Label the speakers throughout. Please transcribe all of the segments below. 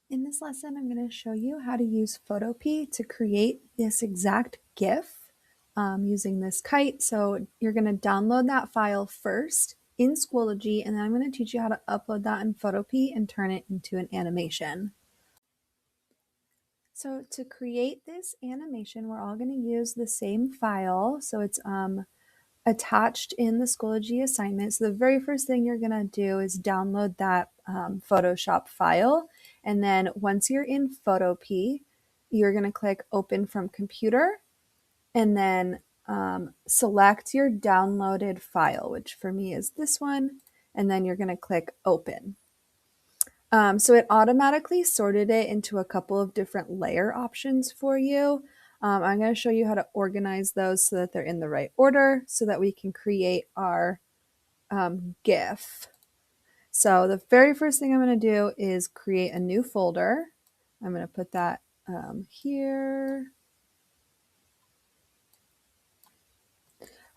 Speaker 1: In this lesson, I'm going to show you how to use Photopea to create this exact GIF using this kite. So you're going to download that file first in Schoology, and then I'm going to teach you how to upload that in Photopea and turn it into an animation. So to create this animation, we're all going to use the same file. So it's attached in the Schoology assignment. So the very first thing you're going to do is download that Photoshop file. And then once you're in Photopea, you're going to click Open from Computer and then select your downloaded file, which for me is this one. And then you're going to click Open. So it automatically sorted it into a couple of different layer options for you. I'm going to show you how to organize those so that they're in the right order so that we can create our GIF. So the very first thing I'm going to do is create a new folder. I'm going to put that here.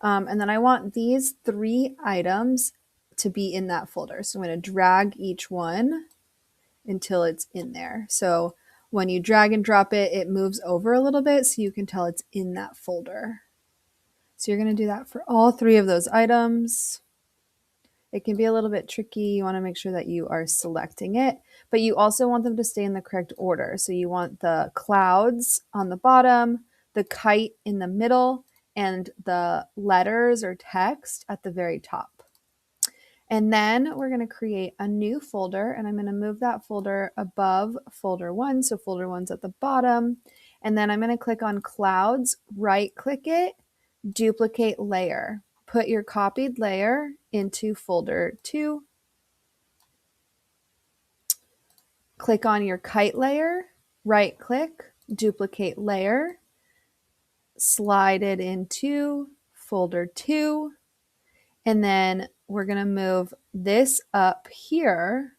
Speaker 1: And then I want these 3 items to be in that folder. So I'm going to drag each one until it's in there. So when you drag and drop it, it moves over a little bit so you can tell it's in that folder. So you're going to do that for all 3 of those items. It can be a little bit tricky. You want to make sure that you are selecting it, but you also want them to stay in the correct order. So you want the clouds on the bottom, the kite in the middle, and the letters or text at the very top. And then we're going to create a new folder, and I'm going to move that folder above folder 1. So folder 1's at the bottom. And then I'm going to click on clouds, right click it, duplicate layer. Put your copied layer into folder 2. Click on your kite layer, right click, duplicate layer, slide it into folder 2. And then we're going to move this up here.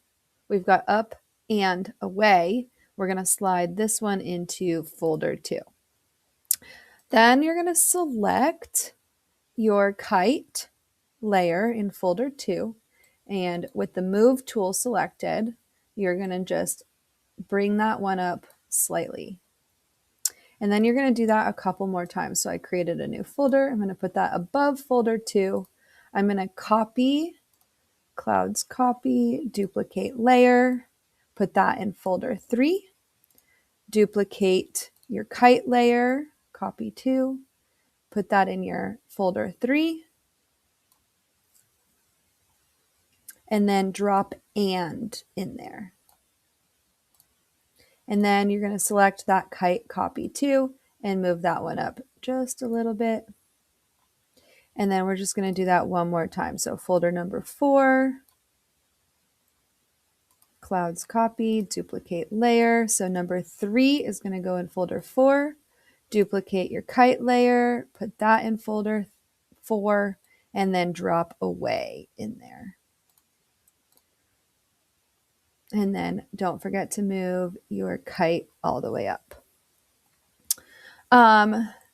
Speaker 1: We've got up and away. We're going to slide this one into folder 2. Then you're going to select your kite layer in folder 2. And with the move tool selected, you're going to just bring that one up slightly. And then you're going to do that a couple more times. So I created a new folder. I'm going to put that above folder 2. I'm going to copy, clouds copy, duplicate layer, put that in folder 3. Duplicate your kite layer, copy 2, put that in your folder 3. And then drop and in there. And then you're going to select that kite copy 2 and move that one up just a little bit. And then we're just going to do that one more time. So folder number 4, clouds copy, duplicate layer. So number 3 is going to go in folder 4. Duplicate your kite layer, put that in folder 4, and then drop away in there. And then don't forget to move your kite all the way up.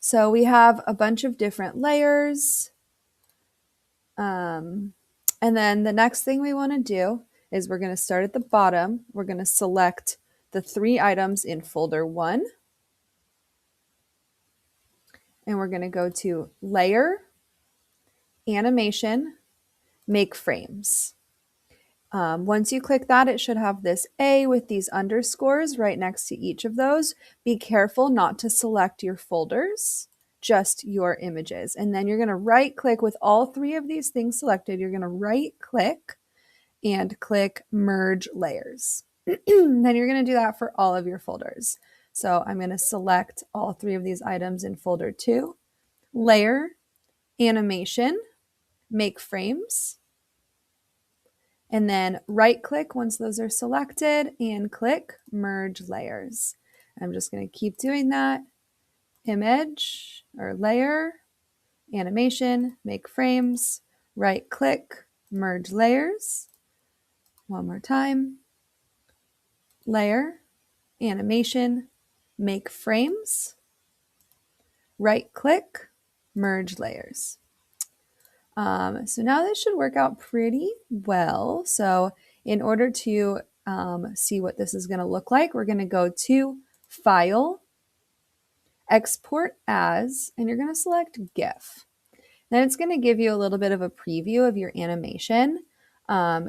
Speaker 1: So we have a bunch of different layers. And then the next thing we want to do is we're going to start at the bottom. We're going to select the 3 items in folder 1. And we're going to go to Layer, Animation, Make Frames. Once you click that, it should have this A with these underscores right next to each of those. Be careful not to select your folders, just your images. And then you're going to right click with all 3 of these things selected. You're going to right click and click Merge Layers. Then you're going to do that for all of your folders. So I'm going to select all 3 of these items in folder 2, Layer, Animation, Make Frames, and then right click once those are selected and click Merge Layers. I'm just going to keep doing that. Image or layer, animation, make frames, right click, merge layers. One more time. Layer, animation, make frames, right click, merge layers. So now this should work out pretty well. So in order to see what this is going to look like, we're going to go to File, Export As, and you're going to select GIF. Then it's going to give you a little bit of a preview of your animation.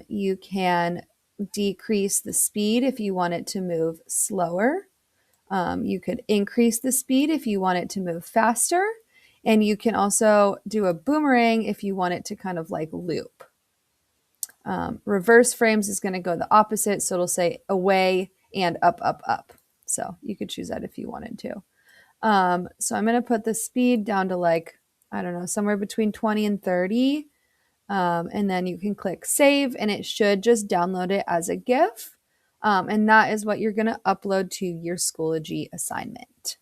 Speaker 1: You can decrease the speed if you want it to move slower. You could increase the speed if you want it to move faster. And you can also do a boomerang if you want it to kind of like loop. Reverse frames is going to go the opposite. So it'll say away and up, up, up. So you could choose that if you wanted to. So I'm going to put the speed down to like, I don't know, somewhere between 20 and 30. And then you can click save and it should just download it as a GIF. And that is what you're going to upload to your Schoology assignment.